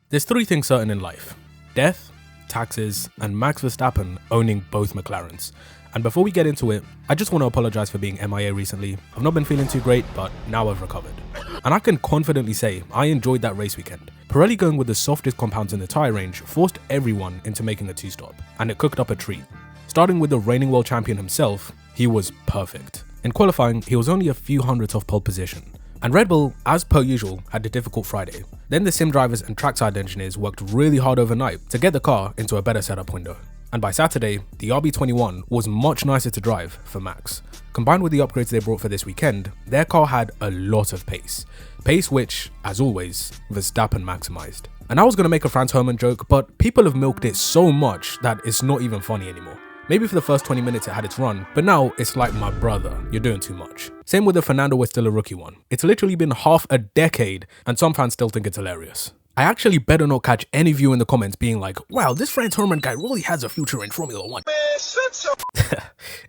There's three things certain in life: death, taxes, and Max Verstappen owning both McLarens. And before we get into it, I just want to apologize for being MIA recently. I've not been feeling too great, but now I've recovered. And I can confidently say I enjoyed that race weekend. Pirelli going with the softest compounds in the tyre range forced everyone into making a two-stop, and it cooked up a treat. Starting with the reigning world champion himself, he was perfect. In qualifying, he was only a few hundredths off pole position. And Red Bull, as per usual, had a difficult Friday. Then the sim drivers and trackside engineers worked really hard overnight to get the car into a better setup window. And by Saturday, the RB21 was much nicer to drive for Max. Combined with the upgrades they brought for this weekend, their car had a lot of pace. Pace which, as always, Verstappen maximized. And I was going to make a Franz Hermann joke, but people have milked it so much that it's not even funny anymore. Maybe for the first 20 minutes it had its run, but now it's like, my brother, you're doing too much. Same with the Fernando was still a rookie one. It's literally been half a decade and some fans still think it's hilarious. I actually better not catch any of you in the comments being like, wow, this Franz Hermann guy really has a future in Formula 1.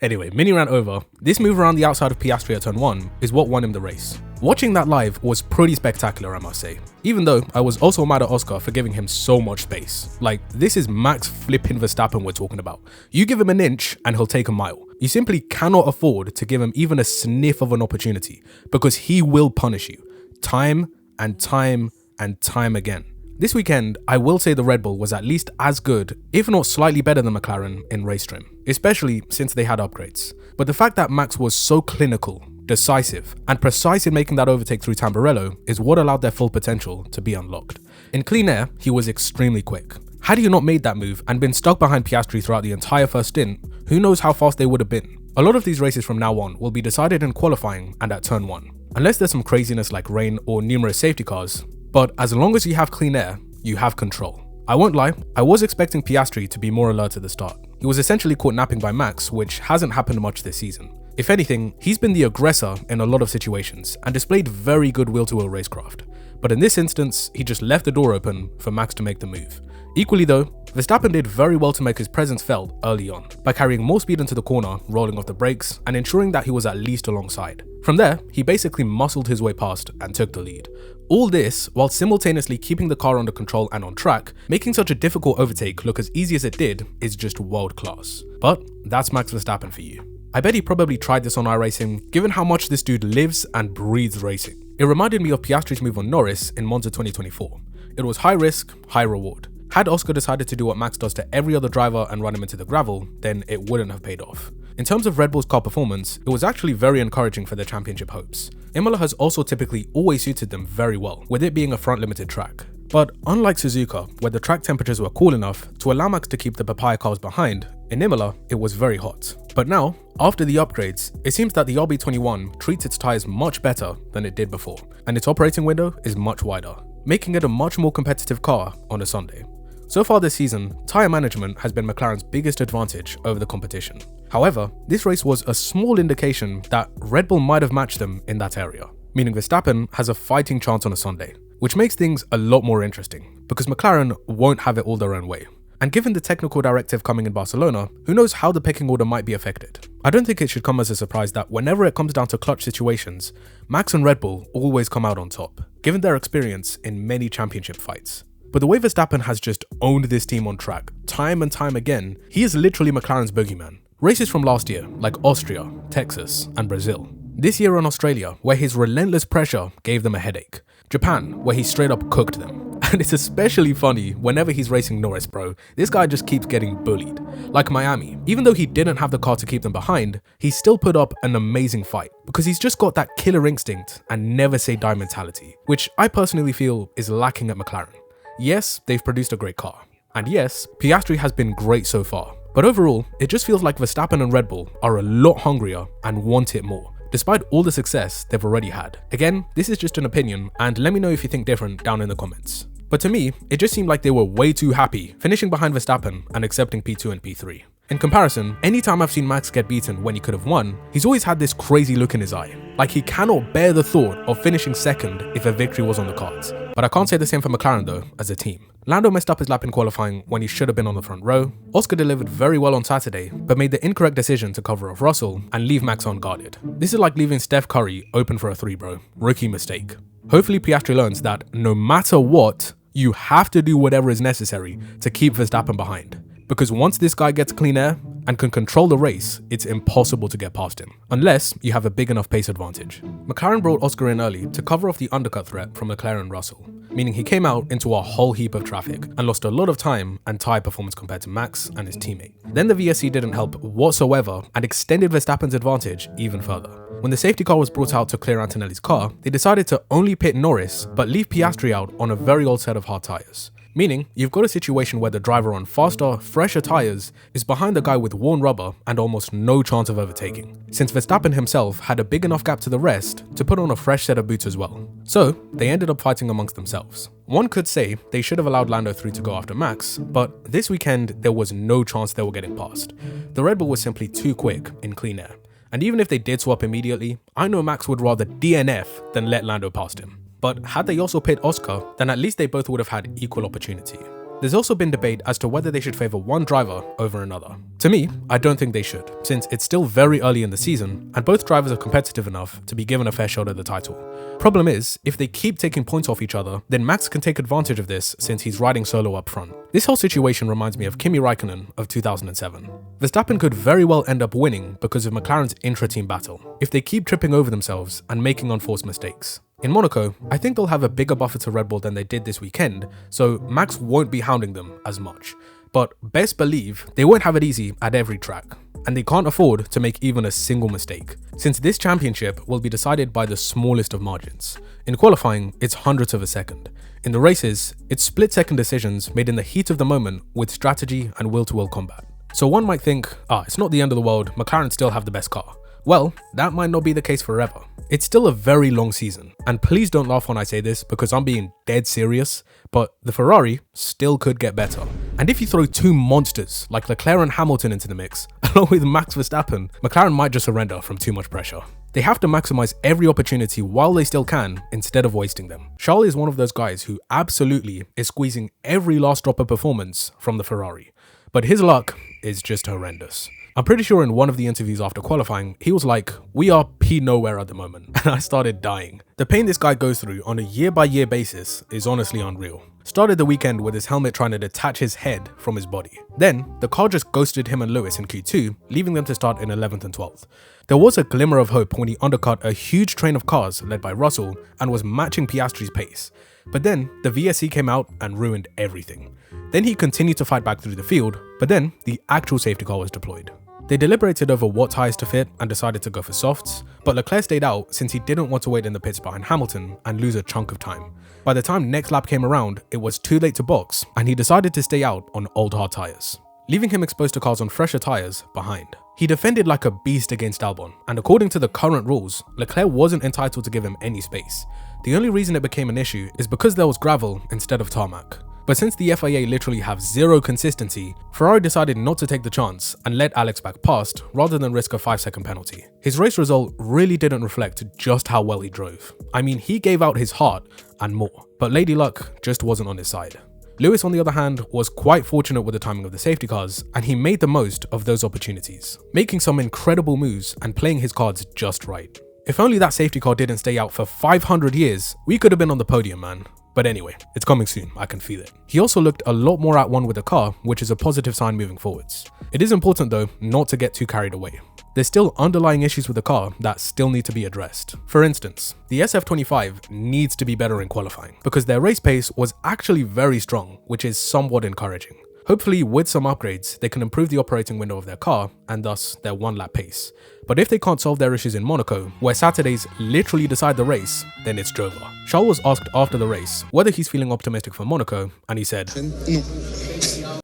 Anyway, mini rant over. This move around the outside of Piasrti at turn 1 is what won him the race. Watching that live was pretty spectacular, I must say. Even though I was also mad at Oscar for giving him so much space. Like, this is Max flipping Verstappen we're talking about. You give him an inch and he'll take a mile. You simply cannot afford to give him even a sniff of an opportunity, because he will punish you time and time and time again. This weekend, I will say the Red Bull was at least as good, if not slightly better than McLaren in race trim, especially since they had upgrades. But the fact that Max was so clinical, decisive, and precise in making that overtake through Tamburello is what allowed their full potential to be unlocked. In clean air, he was extremely quick. Had he not made that move and been stuck behind Piastri throughout the entire first stint, who knows how fast they would have been. A lot of these races from now on will be decided in qualifying and at turn 1, unless there's some craziness like rain or numerous safety cars. But as long as you have clean air, you have control. I won't lie, I was expecting Piastri to be more alert at the start. He was essentially caught napping by Max, which hasn't happened much this season. If anything, he's been the aggressor in a lot of situations and displayed very good wheel-to-wheel racecraft. But in this instance, he just left the door open for Max to make the move. Equally though, Verstappen did very well to make his presence felt early on, by carrying more speed into the corner, rolling off the brakes, and ensuring that he was at least alongside. From there, he basically muscled his way past and took the lead. All this while simultaneously keeping the car under control and on track. Making such a difficult overtake look as easy as it did is just world class. But that's Max Verstappen for you. I bet he probably tried this on iRacing, given how much this dude lives and breathes racing. It reminded me of Piastri's move on Norris in Monza 2024. It was high risk, high reward. Had Oscar decided to do what Max does to every other driver and run him into the gravel, then it wouldn't have paid off. In terms of Red Bull's car performance, it was actually very encouraging for their championship hopes. Imola has also typically always suited them very well, with it being a front limited track. But unlike Suzuka, where the track temperatures were cool enough to allow Max to keep the papaya cars behind, in Imola it was very hot. But now, after the upgrades, it seems that the RB21 treats its tyres much better than it did before, and its operating window is much wider, making it a much more competitive car on a Sunday. So far this season, tyre management has been McLaren's biggest advantage over the competition. However, this race was a small indication that Red Bull might have matched them in that area, meaning Verstappen has a fighting chance on a Sunday, which makes things a lot more interesting, because McLaren won't have it all their own way. And given the technical directive coming in Barcelona, who knows how the pecking order might be affected. I don't think it should come as a surprise that whenever it comes down to clutch situations, Max and Red Bull always come out on top, given their experience in many championship fights. But the way Verstappen has just owned this team on track, time and time again, he is literally McLaren's boogeyman. Races from last year, like Austria, Texas, and Brazil. This year on Australia, where his relentless pressure gave them a headache. Japan, where he straight up cooked them. And it's especially funny whenever he's racing Norris, bro. This guy just keeps getting bullied. Like Miami, even though he didn't have the car to keep them behind, he still put up an amazing fight, because he's just got that killer instinct and never say die mentality, which I personally feel is lacking at McLaren. Yes, they've produced a great car. And yes, Piastri has been great so far. But overall, it just feels like Verstappen and Red Bull are a lot hungrier and want it more, despite all the success they've already had. Again, this is just an opinion, and let me know if you think different down in the comments. But to me, it just seemed like they were way too happy finishing behind Verstappen and accepting P2 and P3. In comparison, anytime I've seen Max get beaten when he could have won, he's always had this crazy look in his eye, like he cannot bear the thought of finishing second if a victory was on the cards. But I can't say the same for McLaren though, as a team. Lando messed up his lap in qualifying when he should have been on the front row. Oscar delivered very well on Saturday, but made the incorrect decision to cover off Russell and leave Max unguarded. This is like leaving Steph Curry open for a 3, bro. Rookie mistake. Hopefully Piastri learns that no matter what, you have to do whatever is necessary to keep Verstappen behind. Because once this guy gets clean air and can control the race, it's impossible to get past him, unless you have a big enough pace advantage. McLaren brought Oscar in early to cover off the undercut threat from Leclerc and Russell, meaning he came out into a whole heap of traffic and lost a lot of time and tyre performance compared to Max and his teammate. Then the VSC didn't help whatsoever and extended Verstappen's advantage even further. When the safety car was brought out to clear Antonelli's car, they decided to only pit Norris but leave Piasrti out on a very old set of hard tyres. Meaning, you've got a situation where the driver on faster, fresher tyres is behind the guy with worn rubber and almost no chance of overtaking, since Verstappen himself had a big enough gap to the rest to put on a fresh set of boots as well. So, they ended up fighting amongst themselves. One could say they should have allowed Lando through to go after Max, but this weekend there was no chance they were getting past. The Red Bull was simply too quick in clean air, and even if they did swap immediately, I know Max would rather DNF than let Lando past him. But had they also pit Oscar, then at least they both would have had equal opportunity. There's also been debate as to whether they should favour one driver over another. To me, I don't think they should, since it's still very early in the season and both drivers are competitive enough to be given a fair shot at the title. Problem is, if they keep taking points off each other, then Max can take advantage of this since he's riding solo up front. This whole situation reminds me of Kimi Raikkonen of 2007. Verstappen could very well end up winning because of McLaren's intra-team battle, if they keep tripping over themselves and making unforced mistakes. In Monaco, I think they'll have a bigger buffer to Red Bull than they did this weekend, so Max won't be hounding them as much. But best believe they won't have it easy at every track, and they can't afford to make even a single mistake, since this championship will be decided by the smallest of margins. In qualifying, it's hundredths of a second. In the races, it's split-second decisions made in the heat of the moment with strategy and will-to-will combat. So one might think, it's not the end of the world, McLaren still have the best car. Well, that might not be the case forever. It's still a very long season, and please don't laugh when I say this because I'm being dead serious, but the Ferrari still could get better. And if you throw two monsters like Leclerc and Hamilton into the mix, along with Max Verstappen, McLaren might just surrender from too much pressure. They have to maximize every opportunity while they still can instead of wasting them. Charles is one of those guys who absolutely is squeezing every last drop of performance from the Ferrari, but his luck is just horrendous. I'm pretty sure in one of the interviews after qualifying, he was like, "We are P nowhere at the moment," and I started dying. The pain this guy goes through on a year-by-year basis is honestly unreal. Started the weekend with his helmet trying to detach his head from his body. Then, the car just ghosted him and Lewis in Q2, leaving them to start in 11th and 12th. There was a glimmer of hope when he undercut a huge train of cars led by Russell and was matching Piastri's pace. But then, the VSC came out and ruined everything. Then he continued to fight back through the field, but then the actual safety car was deployed. They deliberated over what tyres to fit and decided to go for softs, but Leclerc stayed out since he didn't want to wait in the pits behind Hamilton and lose a chunk of time. By the time next lap came around, it was too late to box, and he decided to stay out on old hard tyres, leaving him exposed to cars on fresher tyres behind. He defended like a beast against Albon, and according to the current rules, Leclerc wasn't entitled to give him any space. The only reason it became an issue is because there was gravel instead of tarmac. But since the FIA literally have zero consistency, Ferrari decided not to take the chance and let Alex back past rather than risk a 5-second penalty. His race result really didn't reflect just how well he drove. I mean, he gave out his heart and more, but Lady Luck just wasn't on his side. Lewis, on the other hand, was quite fortunate with the timing of the safety cars, and he made the most of those opportunities, making some incredible moves and playing his cards just right. If only that safety car didn't stay out for 500 years, we could have been on the podium, man. But anyway, it's coming soon, I can feel it. He also looked a lot more at one with the car, which is a positive sign moving forwards. It is important though, not to get too carried away. There's still underlying issues with the car that still need to be addressed. For instance, the SF25 needs to be better in qualifying, because their race pace was actually very strong, which is somewhat encouraging. Hopefully, with some upgrades, they can improve the operating window of their car and thus their one-lap pace. But if they can't solve their issues in Monaco, where Saturdays literally decide the race, then it's Jover. Charles was asked after the race whether he's feeling optimistic for Monaco, and he said,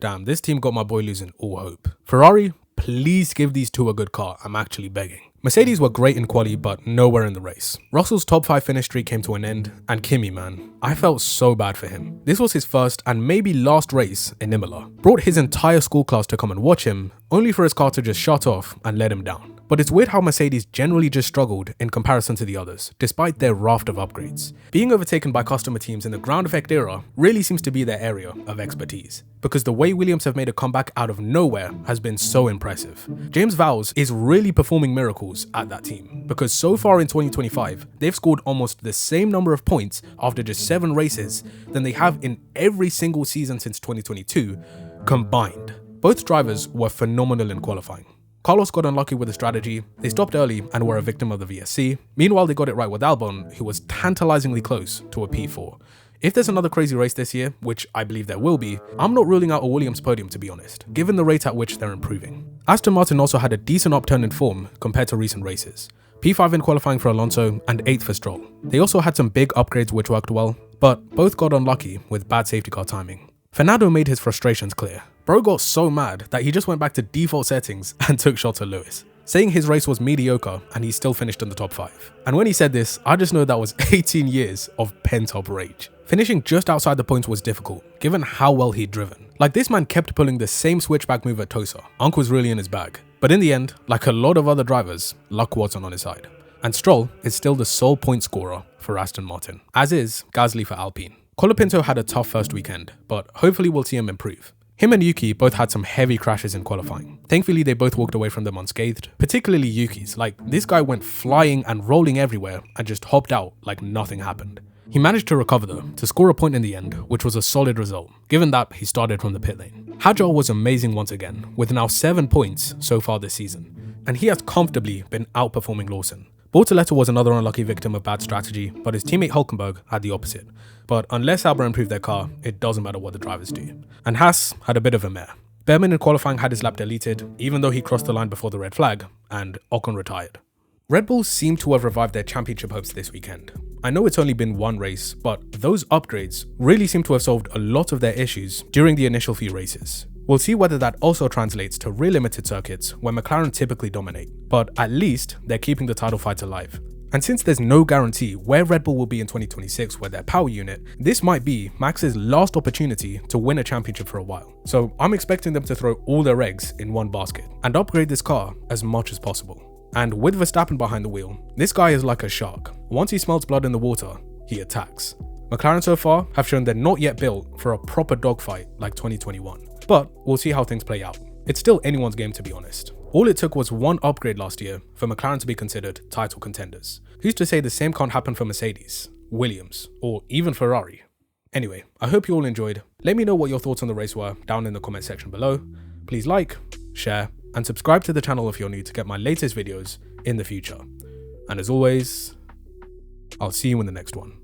"Damn, this team got my boy losing all hope. Ferrari, please give these two a good car, I'm actually begging." Mercedes were great in quali, but nowhere in the race. Russell's top 5 finish streak came to an end, and Kimi, man, I felt so bad for him. This was his first and maybe last race in Imola. Brought his entire school class to come and watch him, only for his car to just shut off and let him down. But it's weird how Mercedes generally just struggled in comparison to the others, despite their raft of upgrades. Being overtaken by customer teams in the ground effect era really seems to be their area of expertise, because the way Williams have made a comeback out of nowhere has been so impressive. James Vowles is really performing miracles at that team, because so far in 2025, they've scored almost the same number of points after just 7 races than they have in every single season since 2022 combined. Both drivers were phenomenal in qualifying. Carlos got unlucky with the strategy, they stopped early and were a victim of the VSC. Meanwhile, they got it right with Albon, who was tantalizingly close to a P4. If there's another crazy race this year, which I believe there will be, I'm not ruling out a Williams podium to be honest, given the rate at which they're improving. Aston Martin also had a decent upturn in form compared to recent races. P5 in qualifying for Alonso and 8th for Stroll. They also had some big upgrades which worked well, but both got unlucky with bad safety car timing. Fernando made his frustrations clear. Bro got so mad that he just went back to default settings and took shots at Lewis, saying his race was mediocre and he still finished in the top 5. And when he said this, I just know that was 18 years of pent-up rage. Finishing just outside the points was difficult, given how well he'd driven. Like, this man kept pulling the same switchback move at Tosa. Unc was really in his bag. But in the end, like a lot of other drivers, luck wasn't on his side. And Stroll is still the sole point scorer for Aston Martin, as is Gasly for Alpine. Colapinto had a tough first weekend, but hopefully we'll see him improve. Him and Yuki both had some heavy crashes in qualifying. Thankfully, they both walked away from them unscathed, particularly Yuki's. Like, this guy went flying and rolling everywhere and just hopped out like nothing happened. He managed to recover though, to score a point in the end, which was a solid result, given that he started from the pit lane. Hadjar was amazing once again, with now 7 points so far this season, and he has comfortably been outperforming Lawson. Bortoleto was another unlucky victim of bad strategy, but his teammate Hulkenberg had the opposite. But unless Albon improved their car, it doesn't matter what the drivers do. And Haas had a bit of a mare. Behrman in qualifying had his lap deleted, even though he crossed the line before the red flag, and Ocon retired. Red Bull seem to have revived their championship hopes this weekend. I know it's only been one race, but those upgrades really seem to have solved a lot of their issues during the initial few races. We'll see whether that also translates to real limited circuits where McLaren typically dominate, but at least they're keeping the title fight alive. And since there's no guarantee where Red Bull will be in 2026 with their power unit, this might be Max's last opportunity to win a championship for a while. So I'm expecting them to throw all their eggs in one basket and upgrade this car as much as possible. And with Verstappen behind the wheel, this guy is like a shark. Once he smells blood in the water, he attacks. McLaren so far have shown they're not yet built for a proper dogfight like 2021. But we'll see how things play out. It's still anyone's game to be honest. All it took was one upgrade last year for McLaren to be considered title contenders. Who's to say the same can't happen for Mercedes, Williams, or even Ferrari? Anyway, I hope you all enjoyed. Let me know what your thoughts on the race were down in the comment section below. Please like, share, and subscribe to the channel if you're new to get my latest videos in the future. And as always, I'll see you in the next one.